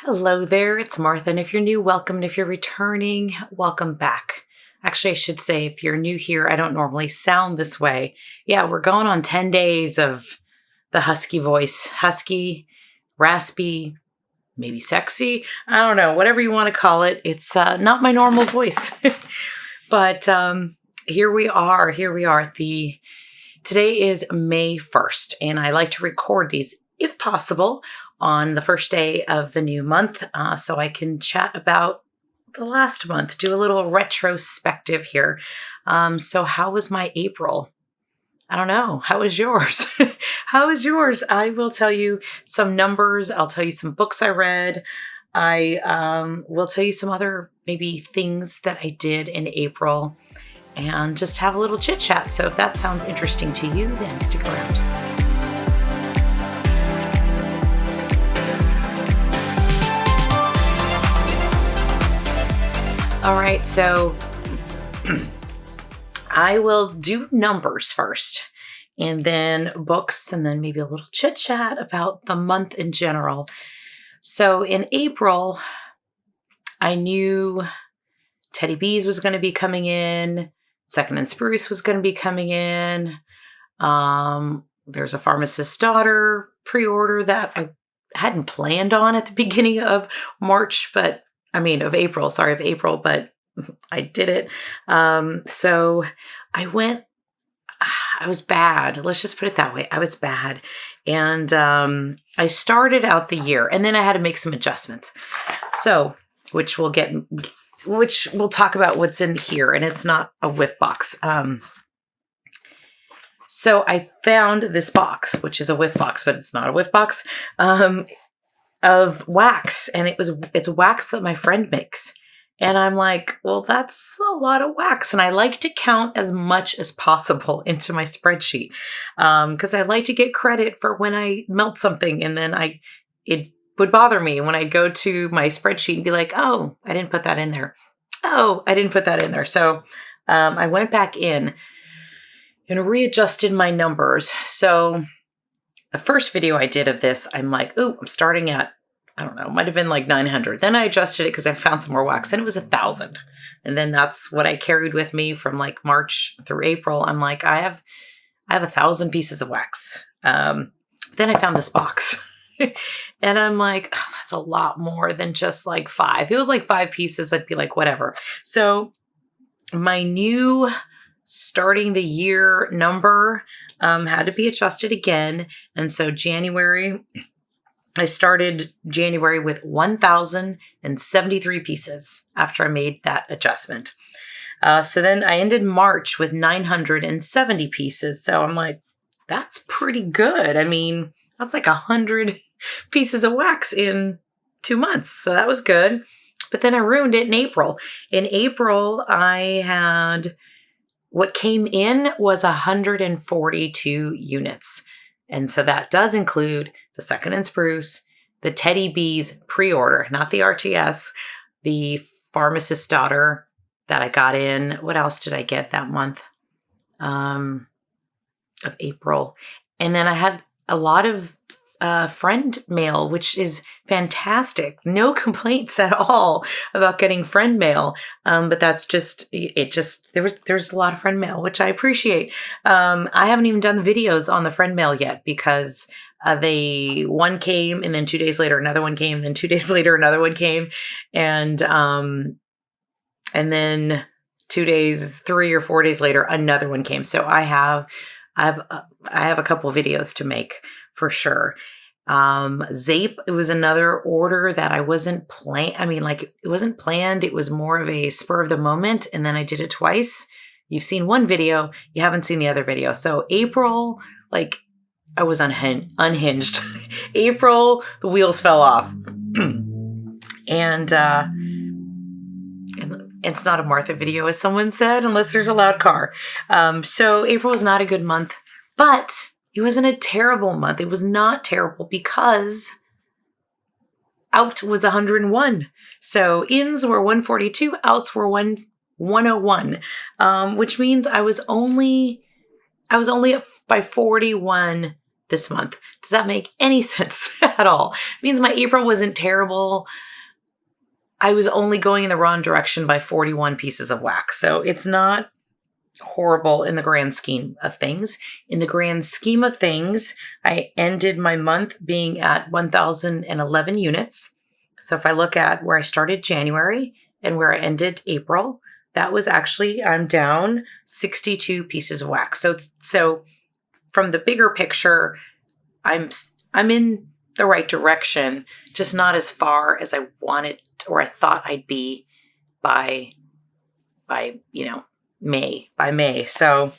Hello there, it's Martha, and if you're new, welcome, and if you're returning, welcome back. Actually, I should say, if you're new here, I don't normally sound this way. Yeah, we're going on 10 days of the husky voice. Husky, raspy, maybe sexy. I don't know, whatever you want to call it. It's not my normal voice. But here we are. Today is May 1st, and I like to record these, if possible, on the first day of the new month, so I can chat about the last month, do a little retrospective here. So how was my April? I don't know. How was yours? How was yours? I will tell you some numbers. I'll tell you some books I read. I will tell you some other maybe things that I did in April and just have a little chit chat. So if that sounds interesting to you, then stick around. All right, so I will do numbers first, and then books, and then maybe a little chit chat about the month in general. So in April, I knew Teddy B's was going to be coming in, Second and Spruce was going to be coming in. There's a Pharmacist's Daughter pre-order that I hadn't planned on at the beginning of April, but I did it. So I was bad. Let's just put it that way. I was bad. And I started out the year, and then I had to make some adjustments. So, which we'll talk about what's in here, and it's not a whiff box. So I found this box, which is a whiff box, but it's not a whiff box, of wax, and it's wax that my friend makes. And I'm like, well, that's a lot of wax. And I like to count as much as possible into my spreadsheet, because I like to get credit for when I melt something. And then it would bother me when I'd go to my spreadsheet and be like, oh, I didn't put that in there. Oh, I didn't put that in there. So I went back in and readjusted my numbers. So the first video I did of this, I'm like, oh, I'm starting at, I don't know, it might have been like 900. Then I adjusted it because I found some more wax, and it was 1,000. And then that's what I carried with me from like March through April. I'm like, I have 1,000 pieces of wax. Then I found this box, and I'm like, oh, that's a lot more than just like 5. If it was like 5 pieces, I'd be like, whatever. So my new starting the year number had to be adjusted again. And so I started January with 1,073 pieces after I made that adjustment. So then I ended March with 970 pieces. So I'm like, that's pretty good. I mean, that's like 100 pieces of wax in 2 months. So that was good. But then I ruined it in April. In April, I had what came in was 142 units. And so that does include the Second and Spruce, the Teddy B's pre-order, not the RTS, the Pharmacist's Daughter that I got in. What else did I get that month of April? And then I had a lot of friend mail, which is fantastic. No complaints at all about getting friend mail. But that's there's a lot of friend mail, which I appreciate. I haven't even done the videos on the friend mail yet because one came, and then 2 days later another one came, then 2 days later another one came, and then 3 or 4 days later another one came. So I have a couple videos to make for sure. Zape, it was another order that I wasn't it wasn't planned. It was more of a spur of the moment. And then I did it twice. You've seen one video, you haven't seen the other video. So April, I was unhinged. April, the wheels fell off. And it's not a Martha video, as someone said, unless there's a loud car. So April was not a good month, but it wasn't a terrible month. It was not terrible because out was 101. So ins were 142, outs were 101, which means I was only up by 41 this month. Does that make any sense at all? It means my April wasn't terrible. I was only going in the wrong direction by 41 pieces of wax. So it's not horrible in the grand scheme of things. In the grand scheme of things, I ended my month being at 1,011 units. So if I look at where I started January and where I ended April, that was actually, I'm down 62 pieces of wax. So from the bigger picture, I'm in the right direction, just not as far as I wanted or I thought I'd be by May. So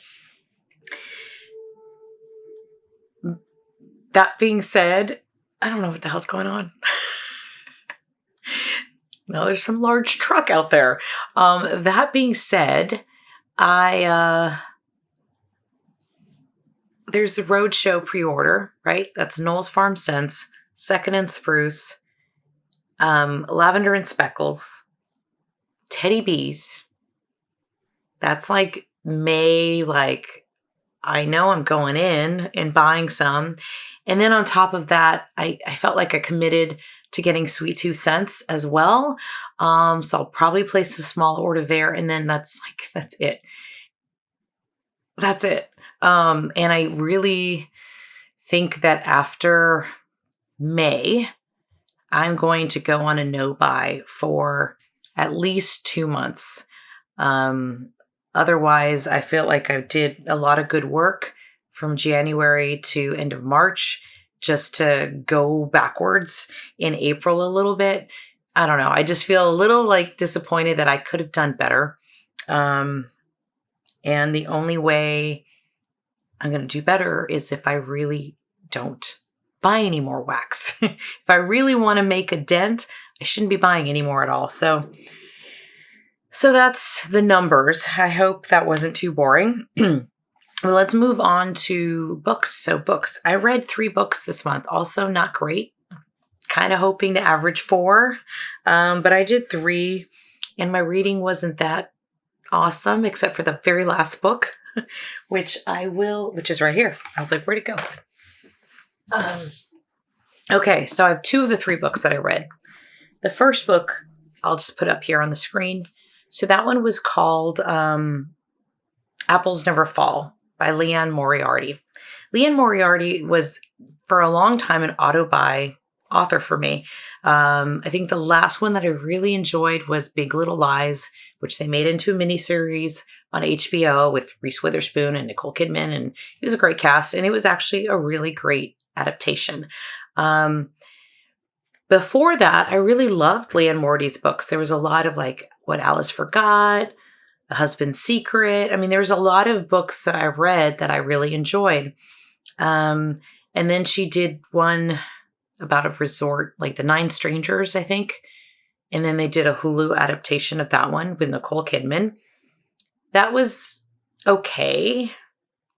that being said, I don't know what the hell's going on. No, there's some large truck out there. That being said, there's the Roadshow pre-order, right? That's Knoll's Farm Scents, Second and Spruce, Lavender and Speckles, Teddy Bees. That's like May, like I know I'm going in and buying some. And then on top of that, I felt like I committed to getting Sweet Tooth Scents as well. So I'll probably place a small order there. And then that's it. That's it. And I really think that after May, I'm going to go on a no-buy for at least 2 months. Otherwise, I feel like I did a lot of good work from January to end of March just to go backwards in April a little bit. I don't know. I just feel a little like disappointed that I could have done better. And the only way I'm going to do better is if I really don't buy any more wax. If I really want to make a dent, I shouldn't be buying any more at all. So that's the numbers. I hope that wasn't too boring. Well, let's move on to books. So books. I read 3 books this month. Also not great. Kind of hoping to average 4. But I did 3 and my reading wasn't that awesome except for the very last book, which is right here. I was like, where'd it go? Okay, so I have 2 of the 3 books that I read. The first book, I'll just put up here on the screen. So that one was called Apples Never Fall by Leanne Moriarty. Leanne Moriarty was, for a long time, an auto-buy author for me. I think the last one that I really enjoyed was Big Little Lies, which they made into a miniseries on HBO with Reese Witherspoon and Nicole Kidman, and it was a great cast, and it was actually a really great adaptation. Before that, I really loved Leanne Moriarty's books. There was a lot of like What Alice Forgot, A Husband's Secret. I mean, there's a lot of books that I've read that I really enjoyed. And then she did one about a resort, like The 9 Strangers, I think. And then they did a Hulu adaptation of that one with Nicole Kidman. That was okay,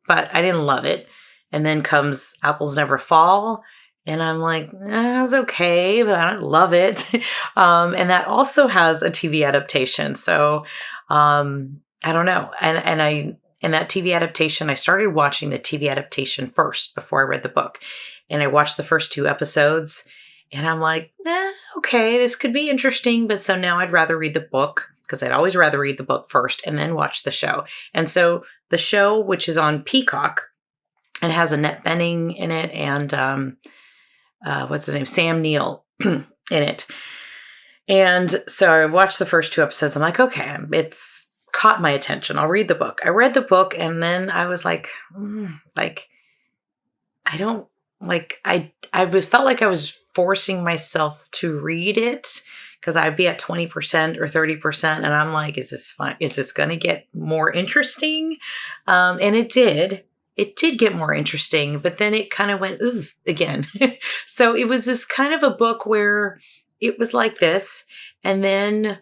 but I didn't love it. And then comes Apples Never Fall. And I'm like, it was okay, but I don't love it. And that also has a TV adaptation. So I don't know. And that TV adaptation, I started watching the TV adaptation first before I read the book. And I watched the first 2 episodes. And I'm like, okay, this could be interesting. But so now I'd rather read the book, because I'd always rather read the book first and then watch the show. And so the show, which is on Peacock, and has Annette Bening in it and what's his name? Sam Neill in it. And so I watched the first 2 episodes. I'm like, okay, it's caught my attention. I'll read the book. I read the book and then I was like, I don't like, I felt like I was forcing myself to read it because I'd be at 20% or 30%. And I'm like, is this fun? Is this going to get more interesting? And it did. It did get more interesting, but then it kind of went, ooh, again. So it was this kind of a book where it was like this. And then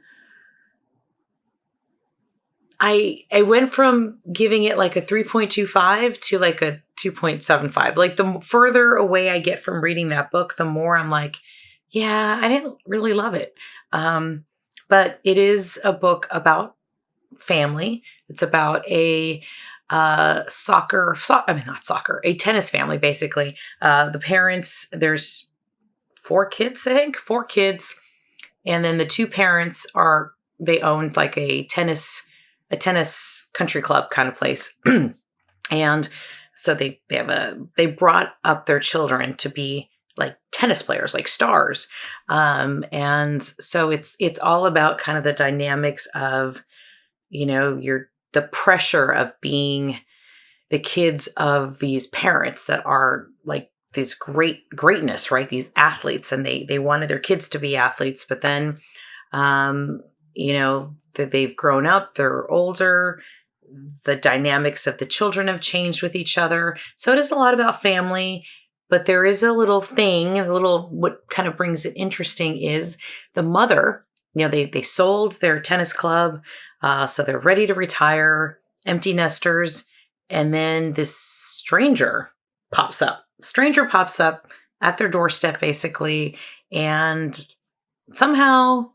I went from giving it like a 3.25 to like a 2.75. Like the further away I get from reading that book, the more I'm like, yeah, I didn't really love it. But it is a book about family. It's about a not soccer, a tennis family, basically. The parents, there's four kids, I think, four kids. And then the two parents they owned like a tennis country club kind of place. And so they brought up their children to be like tennis players, like stars. And so it's all about kind of the dynamics of, the pressure of being the kids of these parents that are like this greatness, right? These athletes, and they wanted their kids to be athletes, but then, that they've grown up, they're older, the dynamics of the children have changed with each other. So it is a lot about family, but there is what kind of brings it interesting is the mother, they sold their tennis club. So they're ready to retire, empty nesters. And then this stranger pops up at their doorstep, basically, and somehow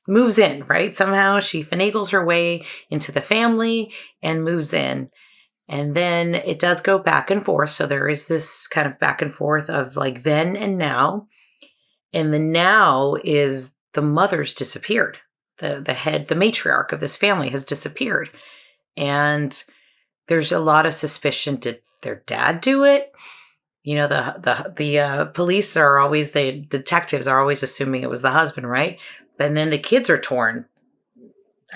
moves in, right? Somehow she finagles her way into the family and moves in. And then it does go back and forth. So there is this kind of back and forth of like then and now. And the now is the mother's disappeared. The matriarch of this family has disappeared. And there's a lot of suspicion. Did their dad do it? The police are always, the detectives are always assuming it was the husband, right? And then the kids are torn.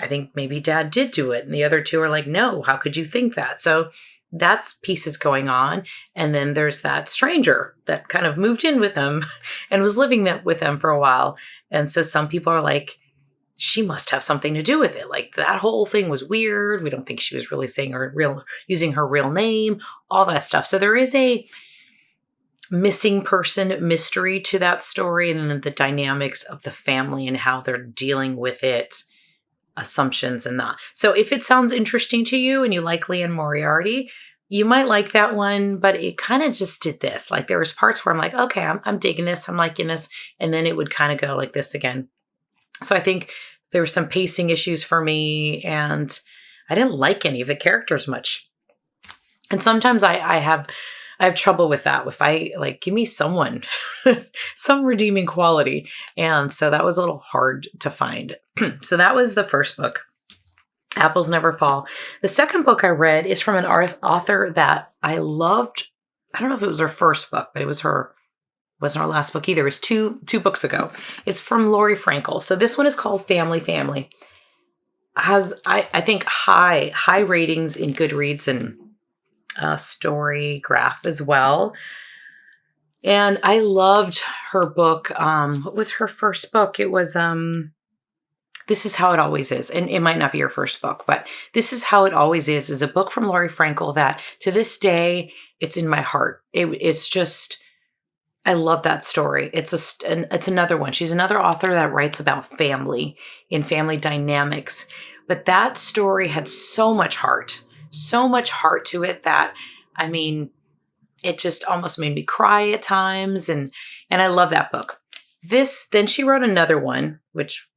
I think maybe dad did do it. And the other two are like, no, how could you think that? So that's pieces going on. And then there's that stranger that kind of moved in with them and was living with them for a while. And so some people are like, she must have something to do with it. Like that whole thing was weird. We don't think she was really using her real name, all that stuff. So there is a missing person mystery to that story, and then the dynamics of the family and how they're dealing with it, assumptions and that. So if it sounds interesting to you and you like Liane Moriarty, you might like that one, but it kind of just did this. Like there was parts where I'm like, okay, I'm digging this, I'm liking this. And then it would kind of go like this again. So I think there were some pacing issues for me, and I didn't like any of the characters much. And sometimes I have trouble with that. If I give me someone, some redeeming quality. And so that was a little hard to find. So that was the first book, Apples Never Fall. The second book I read is from an author that I loved. I don't know if it was her first book, but wasn't her last book either. It was two books ago. It's from Lori Frankel. So this one is called Family. Has, I think, high ratings in Goodreads and Storygraph as well. And I loved her book. What was her first book? It was This Is How It Always Is. And it might not be her first book, but This Is How It Always is a book from Lori Frankel that to this day, it's in my heart. It's just, I love that story. It's another one. She's another author that writes about family and family dynamics. But that story had so much heart to it that, I mean, it just almost made me cry at times. And I love that book. Then she wrote another one, which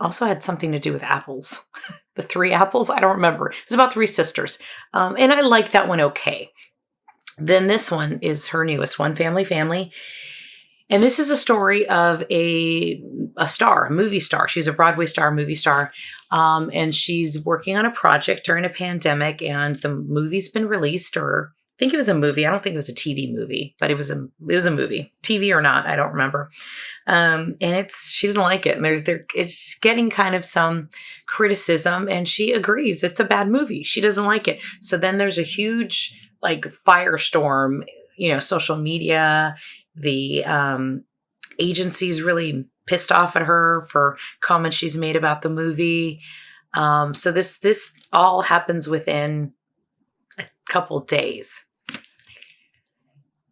also had something to do with apples. The 3 apples, I don't remember. It was about 3 sisters. And I like that one okay. Then this one is her newest one, Family. And this is a story of a movie star. She's a Broadway star, movie star. And she's working on a project during a pandemic, and the movie's been released, or I think it was a movie. I don't think it was a TV movie, but it was a movie, TV or not, I don't remember. And she doesn't like it. And it's getting kind of some criticism, and she agrees it's a bad movie. She doesn't like it. So then there's a huge firestorm, social media. The agency's really pissed off at her for comments she's made about the movie. So this all happens within a couple days.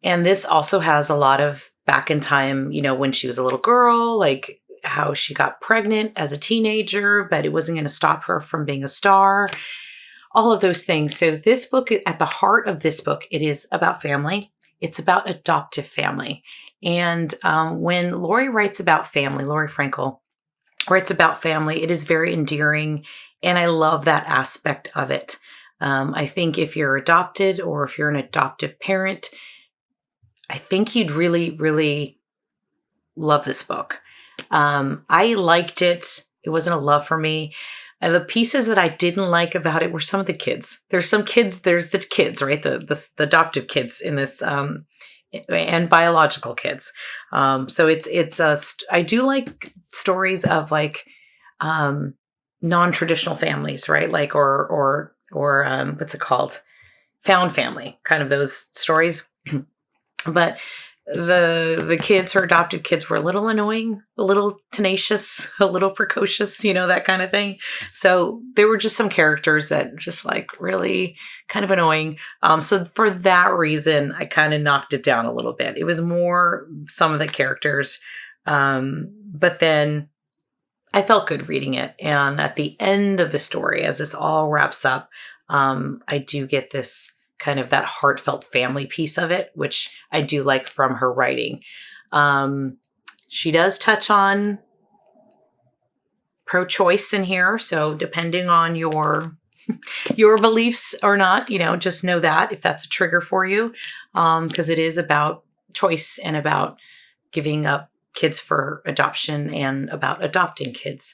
And this also has a lot of back in time, when she was a little girl, like how she got pregnant as a teenager, but it wasn't going to stop her from being a star. All of those things. So this book, at the heart of this book, it is about family. It's about adoptive family. And when Lori writes about family, Lori Frankel writes about family, it is very endearing. And I love that aspect of it. I think if you're adopted or if you're an adoptive parent, I think you'd really, really love this book. I liked it. It wasn't a love for me. And the pieces that I didn't like about it were some of the kids. There's the kids, right? The adoptive kids in this, and biological kids. So I do like stories of like, non-traditional families, right? Like, or what's it called? Found family, kind of those stories. But the kids, her adopted kids, were a little annoying, a little tenacious, a little precocious, that kind of thing. So there were just some characters that just like really kind of annoying. So for that reason, I kind of knocked it down a little bit. It was more some of the characters. But then I felt good reading it. And at the end of the story, as this all wraps up, I do get this kind of that heartfelt family piece of it, which I do like from her writing. She does touch on pro-choice in here. So depending on your beliefs or not, just know that if that's a trigger for you, because it is about choice and about giving up kids for adoption and about adopting kids.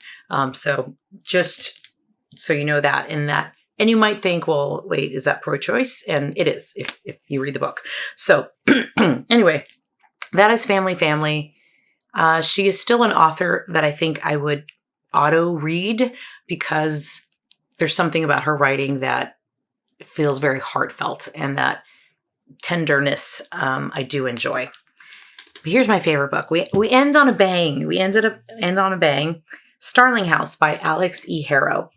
So just so you know that in that. And you might think, well, wait, is that pro-choice? And it is, if you read the book. So anyway, that is Family. She is still an author that I think I would auto read because there's something about her writing that feels very heartfelt, and that tenderness I do enjoy. But here's my favorite book. We end on a bang. We end on a bang. Starling House by Alex E. Harrow.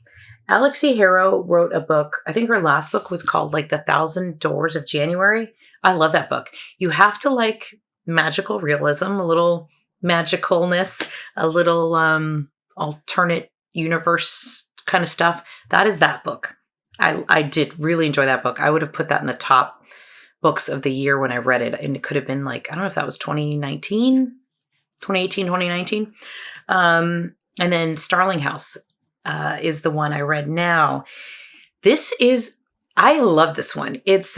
Alex E. Harrow wrote a book. I think her last book was called like The Thousand Doors of January. I love that book. You have to like magical realism, a little magicalness, a little alternate universe kind of stuff. That is that book. I did really enjoy that book. I would have put that in the top books of the year when I read it. And it could have been like, I don't know if that was 2018, 2019. And then Starling House is the one I read now. I love this one. It's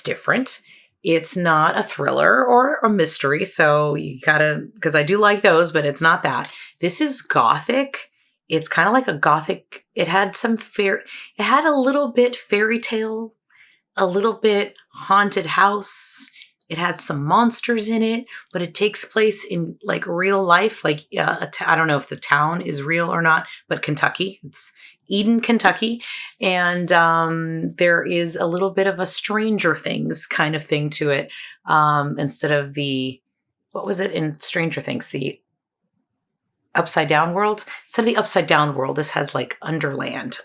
different. It's not a thriller or a mystery. So you gotta, because I do like those, but it's not that. This is gothic. It's kind of like a gothic. It had a little bit fairy tale, a little bit haunted house. It had some monsters in it, but it takes place in like real life. Like I don't know if the town is real or not, but Kentucky. It's Eden, Kentucky. And there is a little bit of a Stranger Things kind of thing to it. Instead of what was it in Stranger Things? The upside down world. Instead of the upside down world, this has like Underland.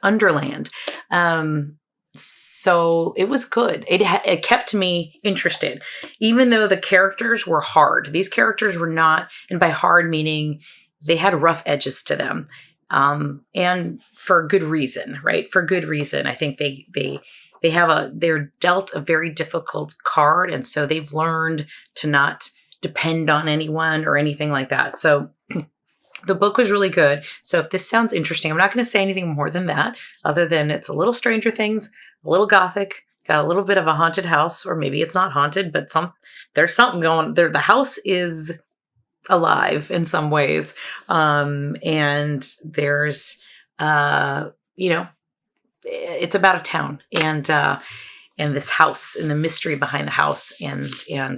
So it was good. It kept me interested, even though the characters were hard. These characters were not, and by hard meaning they had rough edges to them, and for good reason, right? For good reason. I think they're dealt a very difficult card, and so they've learned to not depend on anyone or anything like that. So the book was really good. So if this sounds interesting, I'm not going to say anything more than that, other than it's a little Stranger Things, a little gothic, got a little bit of a haunted house, or maybe it's not haunted, but there's something going there. The house is alive in some ways. And there's, it's about a town and this house and the mystery behind the house and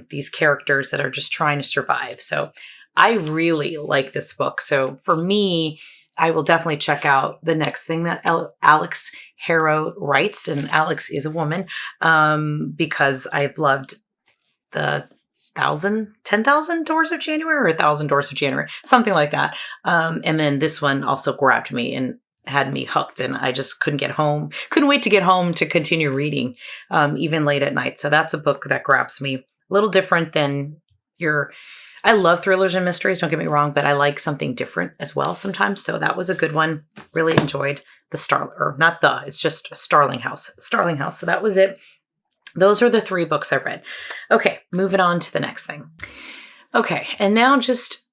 these characters that are just trying to survive. So I really like this book. So for me, I will definitely check out the next thing that Alex Harrow writes. And Alex is a woman, because I've loved the 10,000 Doors of January or 1,000 Doors of January, something like that. And then this one also grabbed me and had me hooked, and I just couldn't wait to get home to continue reading, even late at night. So that's a book that grabs me. A little different than I love thrillers and mysteries, don't get me wrong, but I like something different as well sometimes. So that was a good one. Really enjoyed it's just Starling House. So that was it. Those are the 3 books I read. Okay, moving on to the next thing. Okay, and now just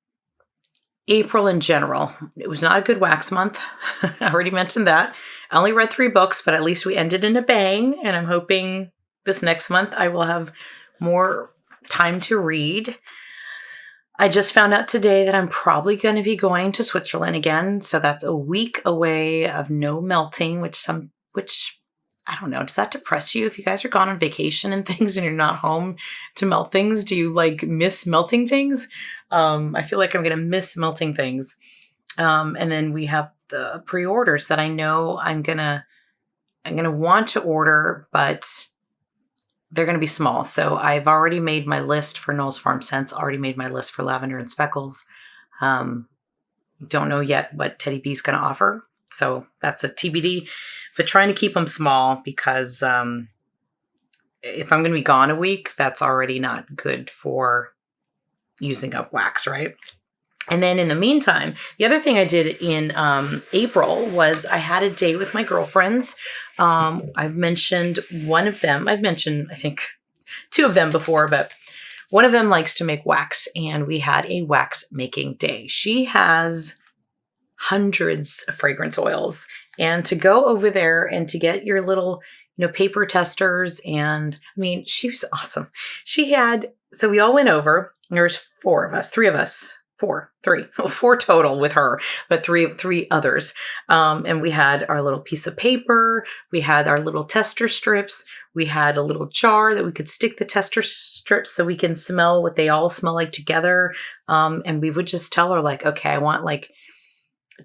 April in general, it was not a good wax month. I already mentioned that. I only read 3 books, but at least we ended in a bang. And I'm hoping this next month I will have more time to read. I just found out today that I'm probably going to be going to Switzerland again. So that's a week away of no melting, which I don't know. Does that depress you if you guys are gone on vacation and things and you're not home to melt things? Do you like miss melting things? I feel like I'm going to miss melting things. And then we have the pre-orders that I know I'm going to want to order, but they're going to be small. So I've already made my list for Knowles Farm Scents, already made my list for Lavender and Speckles. Don't know yet what Teddy B's going to offer. So that's a TBD, but trying to keep them small because if I'm going to be gone a week, that's already not good for using up wax, right? And then in the meantime, the other thing I did in April was I had a day with my girlfriends. I've mentioned one of them. I've mentioned, I think, 2 of them before, but one of them likes to make wax, and we had a wax making day. She has hundreds of fragrance oils, and to go over there and to get your little, paper testers, and I mean, she was awesome. So we all went over. There's 4 of us, 3 of us. 4 total with her, but three others. And we had our little piece of paper. We had our little tester strips. We had a little jar that we could stick the tester strips so we can smell what they all smell like together. And we would just tell her like, okay, I want like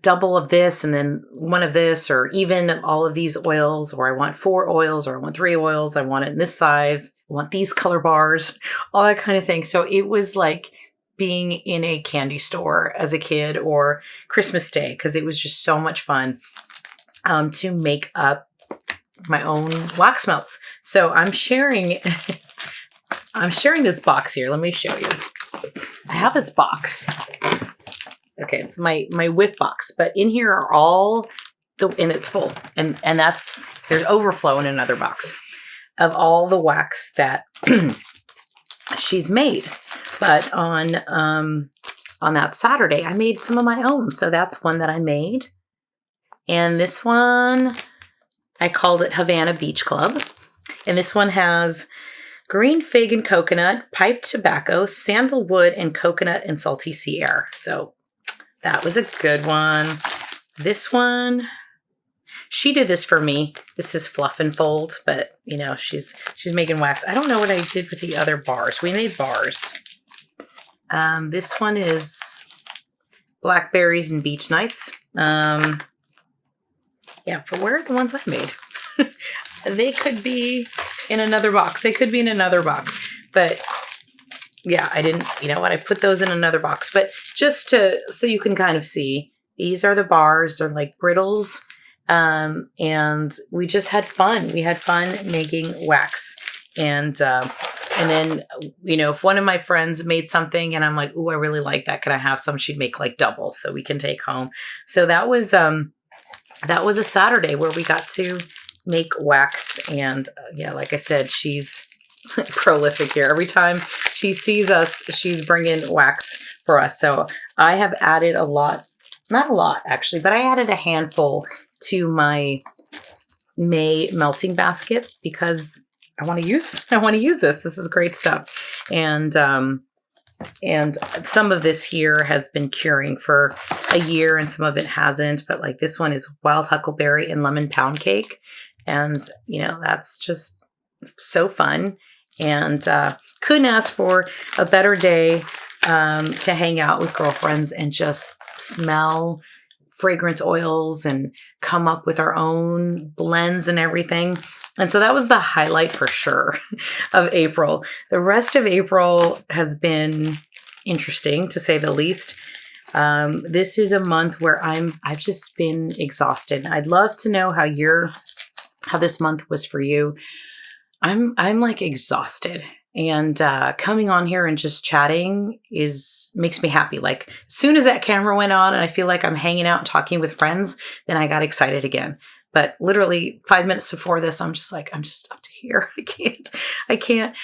double of this and then 1 of this, or even all of these oils, or I want 4 oils, or I want 3 oils. I want it in this size. I want these color bars, all that kind of thing. So it was like being in a candy store as a kid, or Christmas Day, because it was just so much fun to make up my own wax melts. So I'm sharing this box here. Let me show you. I have this box. Okay, it's my whiff box, but in here are all and it's full, and there's overflow in another box of all the wax that she's made. But on that Saturday, I made some of my own. So that's one that I made. And this one, I called it Havana Beach Club. And this one has green fig and coconut, piped tobacco, sandalwood, and coconut and salty sea air. So that was a good one. This one, she did this for me. This is Fluff and Fold, but she's making wax. I don't know what I did with the other bars. We made bars. This one is Blackberries and Beach Nights. Yeah, but where are the ones I made? They could be in another box. But yeah, I didn't, I put those in another box. But just so you can kind of see, these are the bars. They're like brittles. And we just had fun. We had fun making wax. And then, if one of my friends made something and I'm like, "Ooh, I really like that. Can I have some?" She'd make like double so we can take home. So that was a Saturday where we got to make wax. And yeah, like I said, she's prolific here. Every time she sees us, she's bringing wax for us. So I have added not a lot actually, but I added a handful to my May melting basket because I want to use this. This is great stuff. And some of this here has been curing for a year and some of it hasn't, but like this one is wild huckleberry and lemon pound cake. And, that's just so fun. And couldn't ask for a better day to hang out with girlfriends and just smell fragrance oils and come up with our own blends and everything. And so that was the highlight for sure of April. The rest of April has been interesting to say the least. This is a month where I've just been exhausted. I'd love to know how this month was for you. I'm like exhausted. And coming on here and just chatting makes me happy. Like as soon as that camera went on and I feel like I'm hanging out and talking with friends, then I got excited again. But literally 5 minutes before this, I'm just up to here. I can't.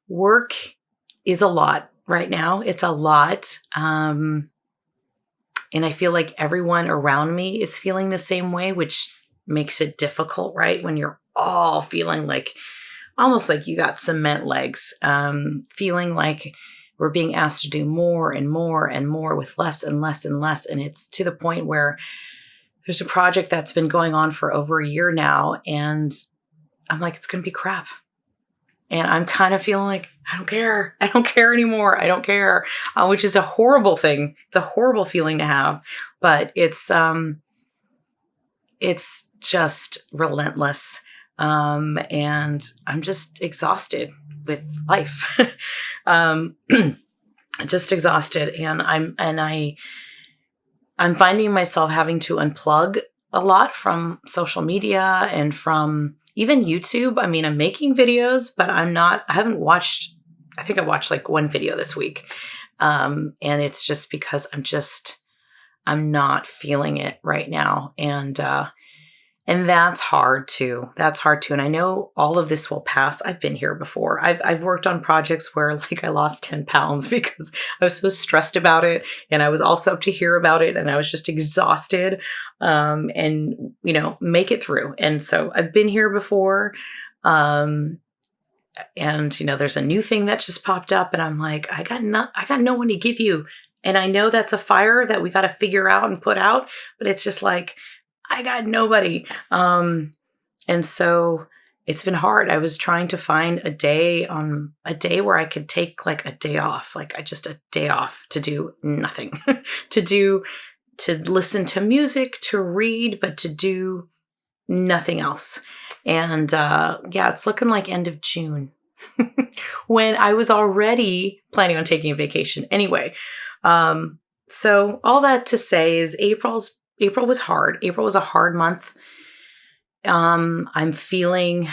Work is a lot right now. It's a lot. And I feel like everyone around me is feeling the same way, which makes it difficult, right? When you're all feeling like almost like you got cement legs, feeling like we're being asked to do more and more and more with less and less and less. And it's to the point where there's a project that's been going on for over a year now. And I'm like, it's going to be crap. And I'm kind of feeling like, I don't care. I don't care anymore. I don't care, which is a horrible thing. It's a horrible feeling to have, but it's just relentless. And I'm just exhausted with life. Just exhausted. And I'm finding myself having to unplug a lot from social media and from even YouTube. I mean, I'm making videos, but I think I watched like one video this week. And it's just because I'm not feeling it right now. And that's hard too. And I know all of this will pass. I've been here before. I've worked on projects where like I lost 10 pounds because I was so stressed about it. And I was also up to hear about it. And I was just exhausted, and, make it through. And so I've been here before. And, there's a new thing that just popped up and I'm like, I got no one to give you. And I know that's a fire that we got to figure out and put out, but it's just like, I got nobody. And so it's been hard. I was trying to find a day where I could take like a day off, just a day off to do nothing, to listen to music, to read, but to do nothing else. And it's looking like end of June when I was already planning on taking a vacation anyway. So all that to say is April was hard. April was a hard month. I'm feeling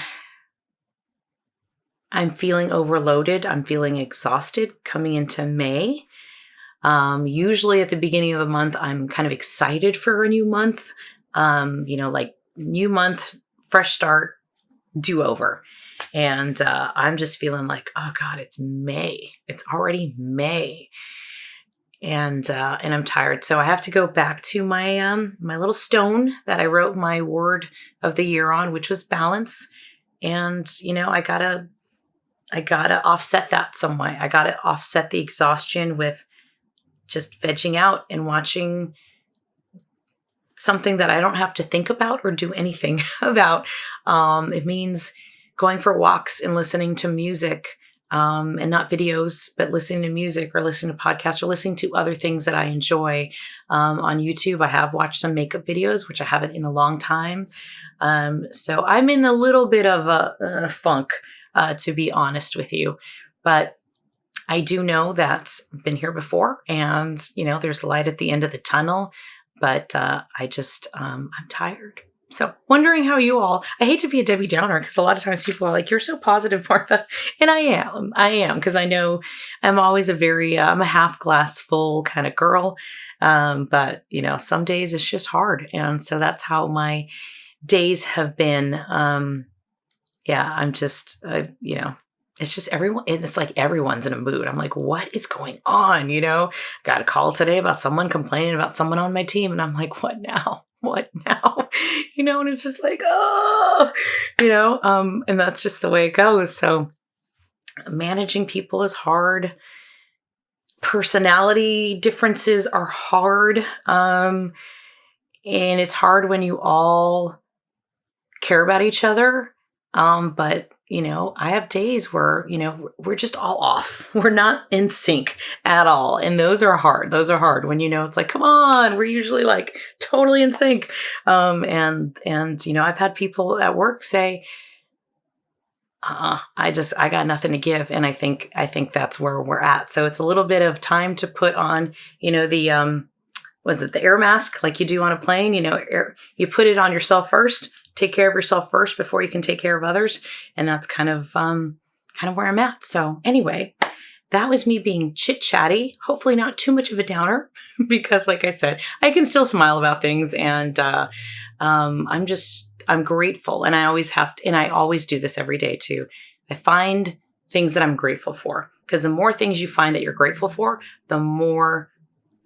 overloaded. I'm feeling exhausted coming into May. Usually at the beginning of the month, I'm kind of excited for a new month. Like new month, fresh start, do over. And I'm just feeling like, oh God, it's May. It's already May. And I'm tired. So I have to go back to my my little stone that I wrote my word of the year on, which was balance. And, I gotta offset that some way. I gotta offset the exhaustion with just vegging out and watching something that I don't have to think about or do anything about. It means going for walks and listening to music. And not videos, but listening to music or listening to podcasts or listening to other things that I enjoy. On YouTube, I have watched some makeup videos, which I haven't in a long time. So I'm in a little bit of a funk, to be honest with you. But I do know that I've been here before and, there's light at the end of the tunnel. But I'm tired. So wondering how I hate to be a Debbie Downer because a lot of times people are like, you're so positive, Martha. And I am because I know I'm always I'm a half glass full kind of girl. But some days it's just hard. And so that's how my days have been. It's just everyone. It's like everyone's in a mood. I'm like, what is going on? Got a call today about someone complaining about someone on my team. And I'm like, what now? What now? And it's just like, and that's just the way it goes. So managing people is hard. Personality differences are hard. And it's hard when you all care about each other. But I have days where, we're just all off. We're not in sync at all. And those are hard. When, it's like, come on, we're usually like totally in sync. And I've had people at work say, I got nothing to give. And I think that's where we're at. So it's a little bit of time to put on, the air mask like you do on a plane, you put it on yourself first. Take care of yourself first before you can take care of others. And that's kind of where I'm at. So anyway, that was me being chit chatty, hopefully not too much of a downer because like I said, I can still smile about things. And I'm grateful. And I always and I always do this every day too. I find things that I'm grateful for because the more things you find that you're grateful for, the more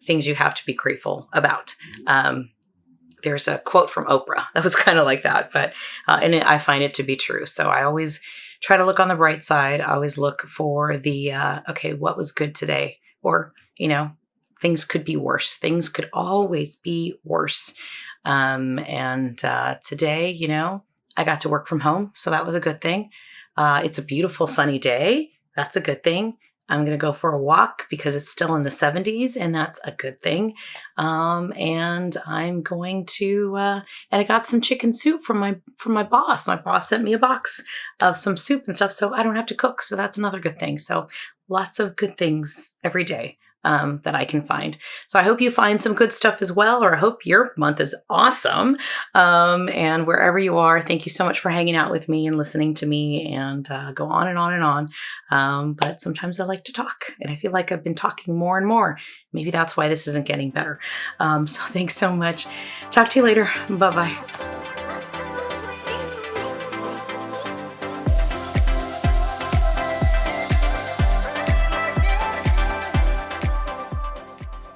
things you have to be grateful about. There's a quote from Oprah that was kind of like that, but I find it to be true. So I always try to look on the bright side. I always look for the, okay, what was good today? Or, things could be worse. Things could always be worse. And today, I got to work from home. So that was a good thing. It's a beautiful sunny day. That's a good thing. I'm going to go for a walk because it's still in the 70s, and that's a good thing. And I'm going to, and I got some chicken soup from my boss. My boss sent me a box of some soup and stuff, so I don't have to cook. So that's another good thing. So lots of good things every day. That I can find. So I hope you find some good stuff as well, or I hope your month is awesome. And wherever you are, thank you so much for hanging out with me and listening to me and go on and on and on. But sometimes I like to talk, and I feel like I've been talking more and more. Maybe that's why this isn't getting better. So thanks so much. Talk to you later. Bye-bye.